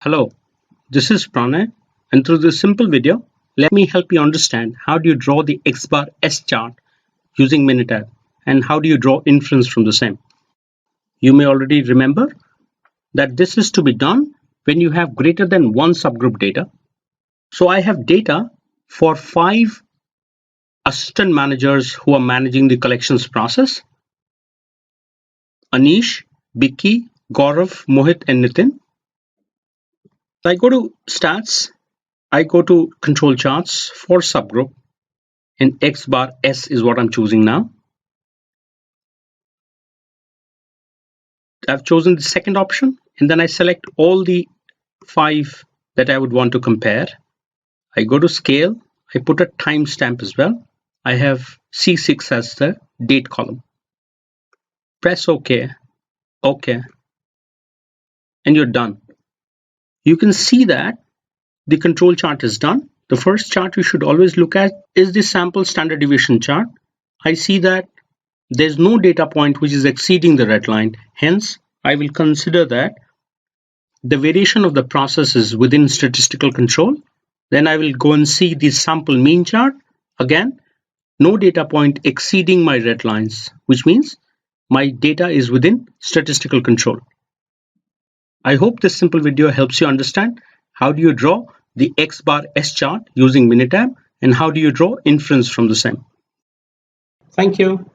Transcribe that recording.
Hello, this is Pranay, and through this simple video, let me help you understand how do you draw the X bar S chart using Minitab and how do you draw inference from the same. You may already remember that this is to be done when you have greater than one subgroup data. So I have data for 5 assistant managers who are managing the collections process: Anish, Vicky, Gaurav, Mohit, and Nitin. So I go to stats, I go to control charts for subgroup, and X bar S is what I'm choosing now. I've chosen the second option, and then I select all the 5 that I would want to compare. I go to scale, I put a timestamp as well. I have C6 as the date column. Press OK, OK, and you're done. You can see that the control chart is done. The first chart you should always look at is the sample standard deviation chart. I see that there's no data point which is exceeding the red line. Hence, I will consider that the variation of the process is within statistical control. Then I will go and see the sample mean chart. Again, no data point exceeding my red lines, which means my data is within statistical control. I hope this simple video helps you understand how do you draw the X bar S chart using Minitab and how do you draw inference from the same. Thank you.